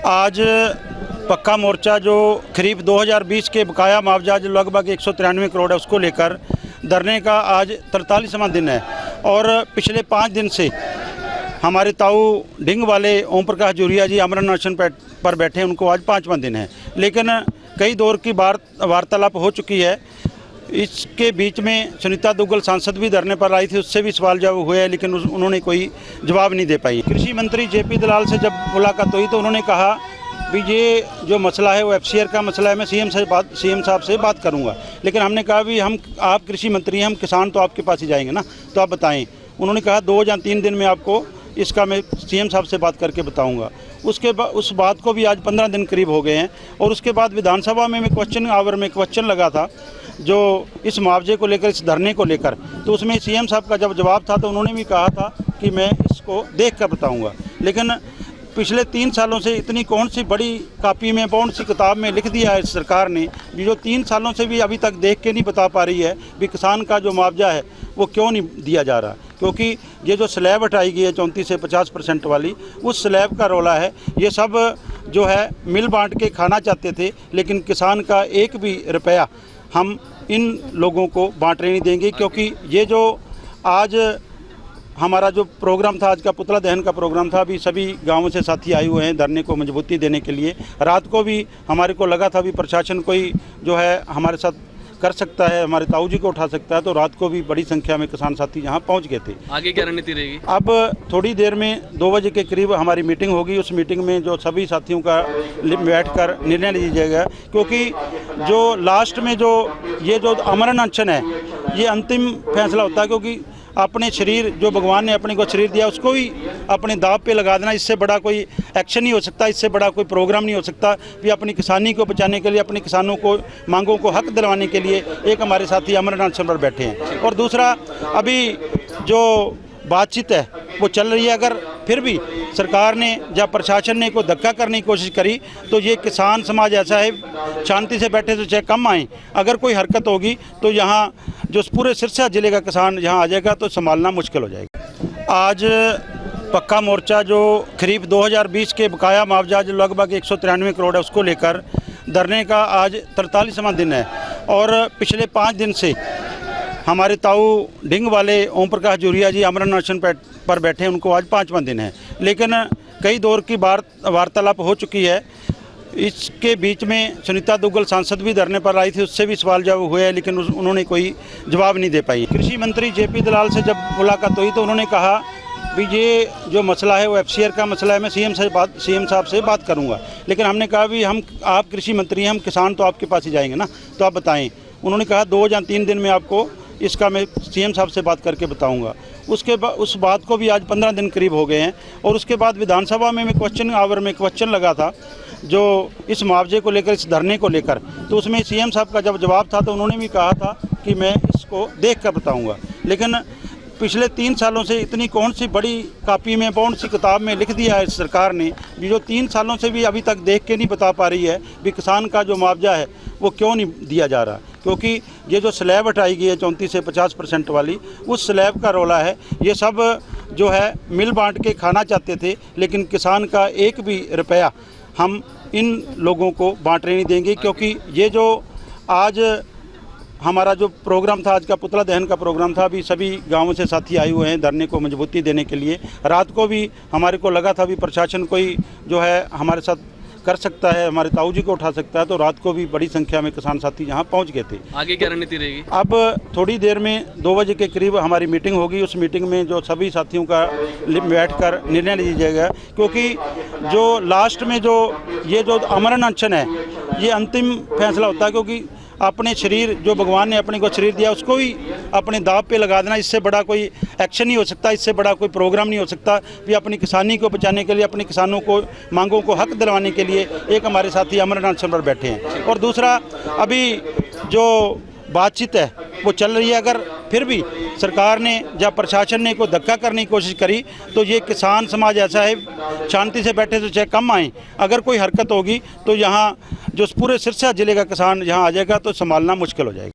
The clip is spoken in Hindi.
आज पक्का मोर्चा जो खरीफ 2020 के बकाया मुआवजा जो लगभग 193 करोड़ है उसको लेकर धरने का आज 43वां दिन है। और पिछले 5 दिन से हमारे ताऊ ढिंग वाले ओम प्रकाश जूरिया जी अमर अनशन पर बैठे, उनको आज 5वां दिन है। लेकिन कई दौर की वार्तालाप हो चुकी है। इसके बीच में सुनीता दुग्गल सांसद भी धरने पर आई थी, उससे भी सवाल जवाब हुए हैं, लेकिन उन्होंने कोई जवाब नहीं दे पाई। कृषि मंत्री जेपी दलाल से जब मुलाकात हुई तो उन्होंने कहा भी ये जो मसला है वो FCR का मसला है, मैं सीएम साहब से बात करूंगा। लेकिन हमने कहा भी आप कृषि मंत्री हैं, हम किसान तो आपके पास ही जाएंगे ना, तो आप बताएं। उन्होंने कहा 2 या 3 दिन में आपको इसका मैं सीएम साहब से बात करके बताऊंगा। उस बात को भी आज 15 दिन करीब हो गए हैं। और उसके बाद विधानसभा में क्वेश्चन लगा था जो इस मुआवजे को लेकर, इस धरने को लेकर, तो उसमें सीएम साहब का जब जवाब था तो उन्होंने भी कहा था कि मैं इसको देख कर बताऊँगा। लेकिन पिछले 3 सालों से इतनी कौन सी बड़ी कापी में, कौन सी किताब में लिख दिया है सरकार ने, जो 3 सालों से भी अभी तक देख के नहीं बता पा रही है भी किसान का जो मुआवजा है वो क्यों नहीं दिया जा रहा। क्योंकि ये जो स्लैब हटाई गई है 34 से 50% वाली, उस स्लैब का रोला है। ये सब जो है मिल बांट के खाना चाहते थे, लेकिन किसान का एक भी रुपया हम इन लोगों को बांटने नहीं देंगे। क्योंकि ये जो आज हमारा जो प्रोग्राम था, आज का पुतला दहन का प्रोग्राम था, अभी सभी गांवों से साथी आए हुए हैं धरने को मजबूती देने के लिए। रात को भी हमारे को लगा था भी प्रशासन कोई जो है हमारे साथ कर सकता है, हमारे ताऊ जी को उठा सकता है, तो रात को भी बड़ी संख्या में किसान साथी यहाँ पहुँच गए थे। आगे क्या रणनीति रहेगी? अब थोड़ी देर में 2 बजे के करीब हमारी मीटिंग होगी। उस मीटिंग में जो सभी साथियों का बैठकर निर्णय लिया जाएगा। क्योंकि जो लास्ट में जो अमर अनशन है, ये अंतिम फैसला होता है। क्योंकि अपने शरीर जो भगवान ने अपने को शरीर दिया उसको ही अपने दाव पे लगा देना, इससे बड़ा कोई एक्शन नहीं हो सकता, इससे बड़ा कोई प्रोग्राम नहीं हो सकता। भी अपनी किसानी को बचाने के लिए, अपने किसानों को मांगों को हक दिलवाने के लिए एक हमारे साथी अमर अनशन पर बैठे हैं। और दूसरा, अभी जो बातचीत है वो चल रही है। अगर फिर भी सरकार ने या प्रशासन ने कोई धक्का करने की कोशिश करी तो ये किसान समाज ऐसा है, शांति से बैठे तो चाहे कम आए, अगर कोई हरकत होगी तो यहाँ जो पूरे सिरसा जिले का किसान यहाँ आ जाएगा तो संभालना मुश्किल हो जाएगा। आज पक्का मोर्चा जो खरीफ 2020 के बकाया मुआवजा जो लगभग 193 करोड़ है उसको लेकर धरने का आज 43वां दिन है। और पिछले 5 दिन से हमारे ताऊ ढिंग वाले ओम प्रकाश जूरिया जी अमर अनशन पर बैठे, उनको आज 5वां दिन है। लेकिन कई दौर की वार्तालाप हो चुकी है। इसके बीच में सुनीता दुग्गल सांसद भी धरने पर आई थी, उससे भी सवाल जवाब हुए हैं, लेकिन उन्होंने कोई जवाब नहीं दे पाई। कृषि मंत्री जेपी दलाल से जब मुलाकात हुई तो उन्होंने कहा भी ये जो मसला है वो FCR का मसला है, मैं सीएम साहब से बात करूंगा। लेकिन हमने कहा भी आप कृषि मंत्री हैं, हम किसान तो आपके पास ही जाएंगे ना, तो आप बताएं। उन्होंने कहा 2 या 3 दिन में आपको इसका मैं सीएम साहब से बात करके बताऊंगा। उस बात को भी आज 15 दिन करीब हो गए हैं। और उसके बाद विधानसभा में क्वेश्चन लगा था जो इस मुआवजे को लेकर, इस धरने को लेकर, तो उसमें सीएम साहब का जब जवाब था तो उन्होंने भी कहा था कि मैं इसको देख कर बताऊँगा। लेकिन पिछले 3 सालों से इतनी कौन सी बड़ी कापी में, कौन सी किताब में लिख दिया है सरकार ने, जो 3 सालों से भी अभी तक देख के नहीं बता पा रही है भी किसान का जो मुआवजा है वो क्यों नहीं दिया जा रहा। क्योंकि ये जो स्लैब हटाई गई है 34 से 50% वाली, उस स्लैब का रोला है। ये सब जो है मिल बांट के खाना चाहते थे, लेकिन किसान का एक भी रुपया हम इन लोगों को बांटने नहीं देंगे। क्योंकि ये जो आज हमारा जो प्रोग्राम था, आज का पुतला दहन का प्रोग्राम था, अभी सभी गांवों से साथी आए हुए हैं धरने को मजबूती देने के लिए। रात को भी हमारे को लगा था भी प्रशासन कोई जो है हमारे साथ कर सकता है, हमारे ताऊ जी को उठा सकता है, तो रात को भी बड़ी संख्या में किसान साथी यहाँ पहुँच गए थे। आगे क्या रणनीति रहेगी? अब थोड़ी देर में 2 बजे के करीब हमारी मीटिंग होगी। उस मीटिंग में जो सभी साथियों का बैठकर निर्णय लिया जाएगा। क्योंकि जो लास्ट में जो अमर अनशन है, ये अंतिम फैसला होता है। क्योंकि अपने शरीर जो भगवान ने अपने को शरीर दिया उसको ही अपने दाव पे लगा देना, इससे बड़ा कोई एक्शन नहीं हो सकता, इससे बड़ा कोई प्रोग्राम नहीं हो सकता। भी अपनी किसानी को बचाने के लिए, अपने किसानों को मांगों को हक दिलवाने के लिए एक हमारे साथी अमर अनशन पर बैठे हैं। और दूसरा, अभी जो बातचीत है वो चल रही है। अगर फिर भी सरकार ने या प्रशासन ने कोई धक्का करने की कोशिश करी तो ये किसान समाज ऐसा है, शांति से बैठे तो चाहे कम आए, अगर कोई हरकत होगी तो यहाँ जो पूरे सिरसा जिले का किसान यहाँ आ जाएगा तो संभालना मुश्किल हो जाएगा।